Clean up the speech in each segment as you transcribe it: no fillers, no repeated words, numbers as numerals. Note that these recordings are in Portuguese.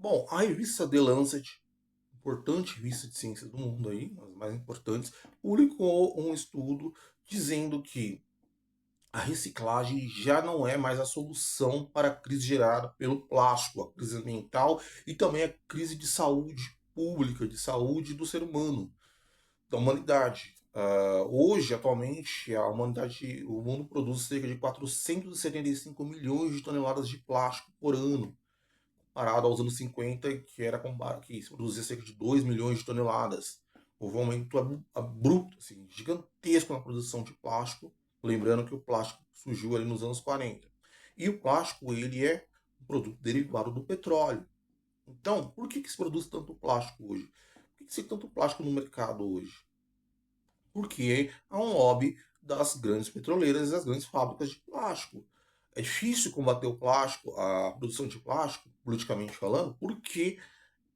Bom, a revista The Lancet, importante revista de ciências do mundo aí, uma das mais importantes, publicou um estudo dizendo que a reciclagem já não é mais a solução para a crise gerada pelo plástico, a crise ambiental e também a crise de saúde pública, de saúde do ser humano, da humanidade. Hoje, atualmente, a humanidade, o mundo produz cerca de 475 milhões de toneladas de plástico por ano, comparado aos anos 50, que se produzia cerca de 2 milhões de toneladas. Houve um aumento abrupto, assim, gigantesco na produção de plástico, lembrando que o plástico surgiu ali nos anos 40. E o plástico, ele é um produto derivado do petróleo. Então, por que se produz tanto plástico hoje? Por que se tem tanto plástico no mercado hoje? Porque há um lobby das grandes petroleiras e das grandes fábricas de plástico. É difícil combater o plástico, a produção de plástico, politicamente falando, porque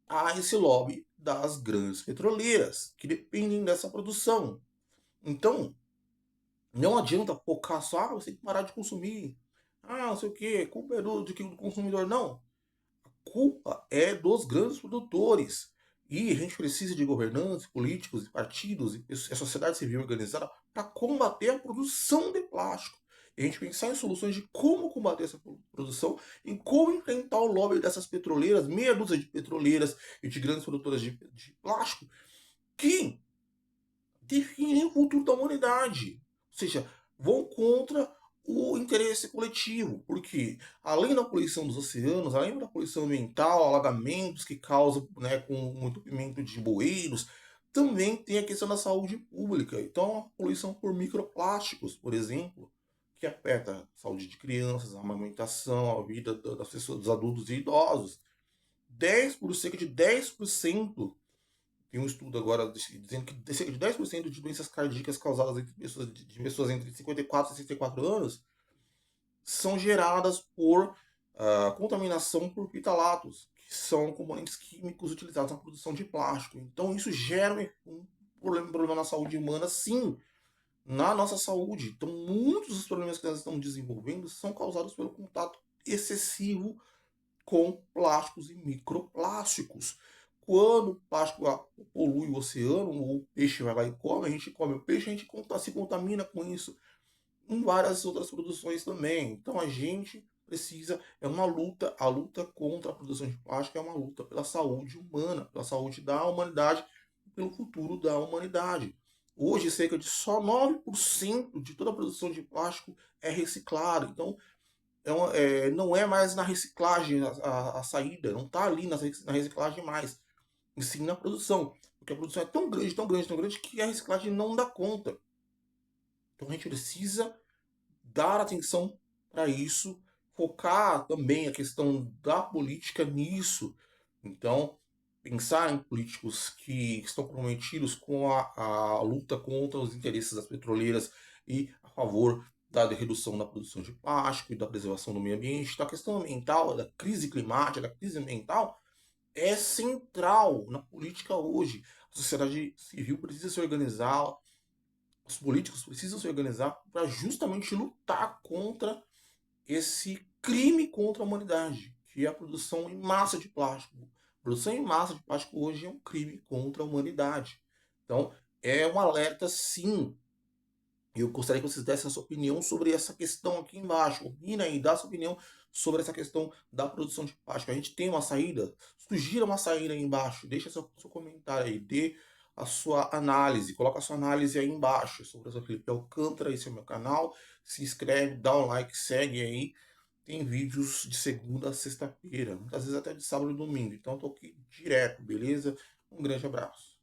há esse lobby das grandes petroleiras que dependem dessa produção. Então, não adianta focar só, você tem que parar de consumir. Não sei o que, culpa é do consumidor. Não, culpa é dos grandes produtores. E a gente precisa de governantes, políticos e partidos e a sociedade civil organizada para combater a produção de plástico. E a gente pensar em soluções de como combater essa produção, em como enfrentar o lobby dessas petroleiras, meia dúzia de petroleiras e de grandes produtoras de plástico, que definem o futuro da humanidade. Ou seja, vão contra o interesse coletivo, porque além da poluição dos oceanos, além da poluição ambiental, alagamentos que causam, né, com o entupimento de bueiros, também tem a questão da saúde pública. Então, a poluição por microplásticos, por exemplo, que afeta a saúde de crianças, a amamentação, a vida das pessoas, dos adultos e idosos. 10% tem um estudo agora dizendo que cerca de 10% de doenças cardíacas causadas de pessoas entre 54 e 64 anos são geradas por contaminação por pitalatos, que são componentes químicos utilizados na produção de plástico. Então isso gera um problema na saúde humana, sim, na nossa saúde. Então muitos dos problemas que nós estamos desenvolvendo são causados pelo contato excessivo com plásticos e microplásticos. Quando o plástico polui o oceano, o peixe vai lá e come, a gente come o peixe, a gente se contamina com isso em várias outras produções também. Então a gente precisa, é uma luta, a luta contra a produção de plástico é uma luta pela saúde humana, pela saúde da humanidade, pelo futuro da humanidade. Hoje, cerca de só 9% de toda a produção de plástico é reciclado. Então, não é mais na reciclagem a saída, não está ali na reciclagem mais, e sim na produção. Porque a produção é tão grande, tão grande, tão grande que a reciclagem não dá conta. Então a gente precisa dar atenção para isso, focar também a questão da política nisso. Então, pensar em políticos que estão comprometidos com a luta contra os interesses das petroleiras e a favor da redução da produção de plástico e da preservação do meio ambiente. Então, a questão ambiental, da crise climática, da crise ambiental, é central na política hoje. A sociedade civil precisa se organizar, os políticos precisam se organizar para justamente lutar contra esse crime contra a humanidade, que é a produção em massa de plástico. A produção em massa de plástico hoje é um crime contra a humanidade. Então, é um alerta, sim. Eu gostaria que vocês dessem a sua opinião sobre essa questão aqui embaixo. Opina aí, dá a sua opinião sobre essa questão da produção de plástico. A gente tem uma saída? Sugira uma saída aí embaixo. Deixa seu comentário aí. Dê a sua análise. Coloca a sua análise aí embaixo sobre essa Felipe Alcântara. Esse é o meu canal. Se inscreve, dá um like, segue aí. Tem vídeos de segunda a sexta-feira. Muitas vezes até de sábado e domingo. Então eu tô aqui direto, beleza? Um grande abraço.